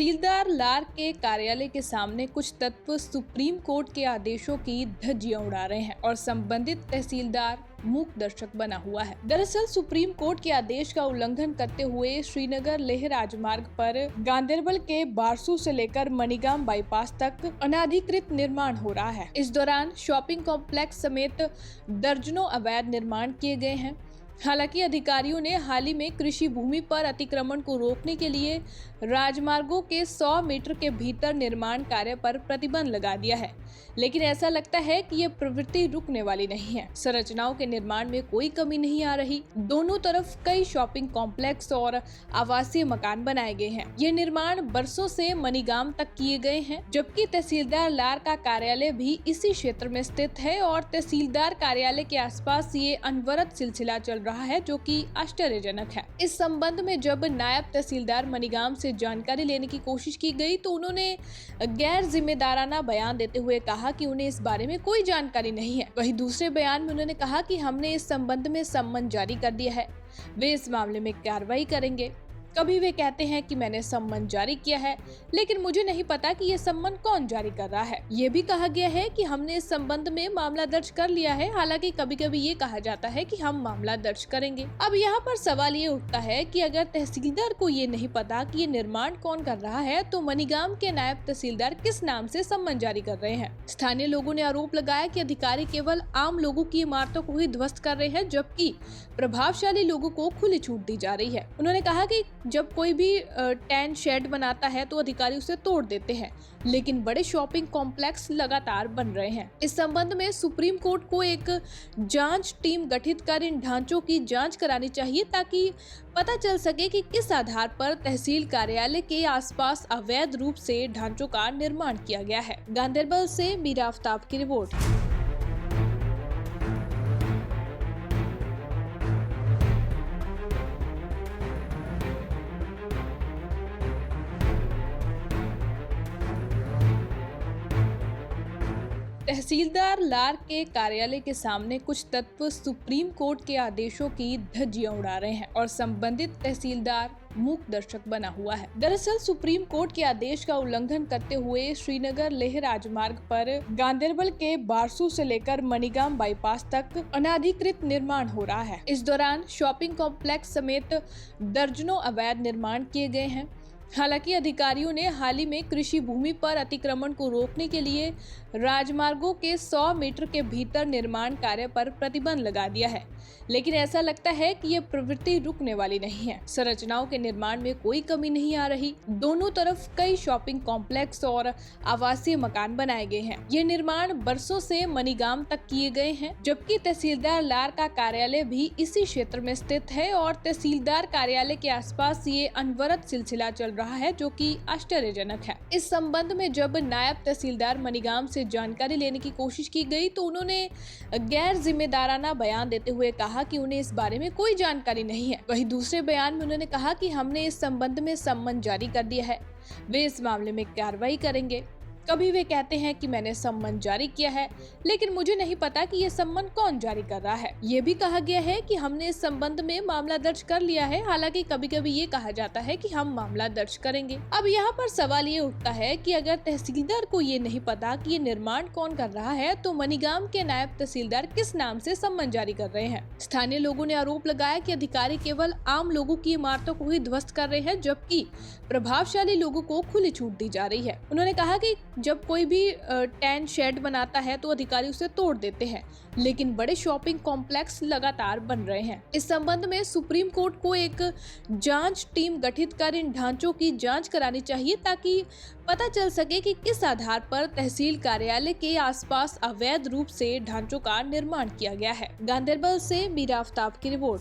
तहसीलदार लार के कार्यालय के सामने कुछ तत्व सुप्रीम कोर्ट के आदेशों की धज्जियां उड़ा रहे हैं और संबंधित तहसीलदार मूक दर्शक बना हुआ है। दरअसल सुप्रीम कोर्ट के आदेश का उल्लंघन करते हुए श्रीनगर लेह राजमार्ग पर गांदेरबल के बारसू से लेकर मणिगाम बाईपास तक अनाधिकृत निर्माण हो रहा है। इस दौरान शॉपिंग कॉम्प्लेक्स समेत दर्जनों अवैध निर्माण किए गए हैं। हालांकि अधिकारियों ने हाल ही में कृषि भूमि पर अतिक्रमण को रोकने के लिए राजमार्गों के 100 मीटर के भीतर निर्माण कार्य पर प्रतिबंध लगा दिया है, लेकिन ऐसा लगता है कि ये प्रवृत्ति रुकने वाली नहीं है। संरचनाओं के निर्माण में कोई कमी नहीं आ रही। दोनों तरफ कई शॉपिंग कॉम्प्लेक्स और आवासीय मकान बनाए गए हैं। ये निर्माण बरसों से मणिगाम तक किए गए हैं, जबकि तहसीलदार लार का कार्यालय भी इसी क्षेत्र में स्थित है और तहसीलदार कार्यालय के आसपास ये अनवरत सिलसिला चल रहा है, जो कि आश्चर्यजनक है। इस संबंध में जब नायब तहसीलदार मणिगाम से जानकारी लेने की कोशिश की गई तो उन्होंने गैर जिम्मेदाराना बयान देते हुए कहा कि उन्हें इस बारे में कोई जानकारी नहीं है। वहीं दूसरे बयान में उन्होंने कहा कि हमने इस संबंध में सम्मन जारी कर दिया है, वे इस मामले में कार्रवाई करेंगे। कभी वे कहते हैं कि मैंने सम्मन जारी किया है, लेकिन मुझे नहीं पता कि ये सम्मन कौन जारी कर रहा है। ये भी कहा गया है कि हमने इस संबंध में मामला दर्ज कर लिया है। हालांकि कभी कभी ये कहा जाता है कि हम मामला दर्ज करेंगे। अब यहाँ पर सवाल ये उठता है कि अगर तहसीलदार को ये नहीं पता कि ये निर्माण कौन कर रहा है, तो मणिगाम के नायब तहसीलदार किस नाम से सम्मन जारी कर रहे हैं। स्थानीय लोगों ने आरोप लगाया कि अधिकारी केवल आम लोगों की इमारतों को ही ध्वस्त कर रहे हैं, जबकि प्रभावशाली लोगों को खुली छूट दी जा रही है। उन्होंने कहा कि जब कोई भी टेंट शेड बनाता है तो अधिकारी उसे तोड़ देते हैं, लेकिन बड़े शॉपिंग कॉम्प्लेक्स लगातार बन रहे हैं। इस संबंध में सुप्रीम कोर्ट को एक जांच टीम गठित कर इन ढांचों की जांच करानी चाहिए, ताकि पता चल सके कि किस आधार पर तहसील कार्यालय के आसपास अवैध रूप से ढांचों का निर्माण किया गया है। गांदेरबल से मीरा आफ्ताब की रिपोर्ट। तहसीलदार लार के कार्यालय के सामने कुछ तत्व सुप्रीम कोर्ट के आदेशों की धज्जियां उड़ा रहे हैं और संबंधित तहसीलदार मूक दर्शक बना हुआ है। दरअसल सुप्रीम कोर्ट के आदेश का उल्लंघन करते हुए श्रीनगर लेह राजमार्ग पर गांदेरबल के बारसू से लेकर मणिगाम बाईपास तक अनाधिकृत निर्माण हो रहा है। इस दौरान शॉपिंग कॉम्प्लेक्स समेत दर्जनों अवैध निर्माण किए गए हैं। हालांकि अधिकारियों ने हाल ही में कृषि भूमि पर अतिक्रमण को रोकने के लिए राजमार्गों के 100 मीटर के भीतर निर्माण कार्य पर प्रतिबंध लगा दिया है, लेकिन ऐसा लगता है कि ये प्रवृत्ति रुकने वाली नहीं है। संरचनाओं के निर्माण में कोई कमी नहीं आ रही। दोनों तरफ कई शॉपिंग कॉम्प्लेक्स और आवासीय मकान बनाए गए हैं। ये निर्माण बरसों से मणिगाम तक किए गए हैं, जबकि तहसीलदार लार का कार्यालय भी इसी क्षेत्र में स्थित है और तहसीलदार कार्यालय के आसपास ये अनवरत सिलसिला चल रहा है, जो कि आश्चर्यजनक है। इस संबंध में जब नायब तहसीलदार मणिगाम से जानकारी लेने की कोशिश की गई तो उन्होंने गैर जिम्मेदाराना बयान देते हुए कहा कि उन्हें इस बारे में कोई जानकारी नहीं है। वहीं दूसरे बयान में उन्होंने कहा कि हमने इस संबंध में सम्मन जारी कर दिया है, वे इस मामले में कार्रवाई करेंगे। कभी वे कहते हैं कि मैंने सम्मन जारी किया है, लेकिन मुझे नहीं पता कि ये सम्मन कौन जारी कर रहा है। ये भी कहा गया है कि हमने इस संबंध में मामला दर्ज कर लिया है। हालांकि कभी कभी ये कहा जाता है कि हम मामला दर्ज करेंगे। अब यहाँ पर सवाल ये उठता है कि अगर तहसीलदार को ये नहीं पता कि ये निर्माण कौन कर रहा है, तो मणिगाम के नायब तहसीलदार किस नाम से सम्मन जारी कर रहे हैं। स्थानीय लोगों ने आरोप लगाया कि अधिकारी केवल आम लोगों की इमारतों को ही ध्वस्त कर रहे हैं, जबकि प्रभावशाली लोगों को खुली छूट दी जा रही है। उन्होंने कहा कि जब कोई भी टेंट शेड बनाता है तो अधिकारी उसे तोड़ देते हैं, लेकिन बड़े शॉपिंग कॉम्प्लेक्स लगातार बन रहे हैं। इस संबंध में सुप्रीम कोर्ट को एक जांच टीम गठित कर इन ढांचों की जांच करानी चाहिए, ताकि पता चल सके कि किस आधार पर तहसील कार्यालय के आसपास अवैध रूप से ढांचों का निर्माण किया गया है। गांदेरबल से मीरा आफ्ताब की रिपोर्ट।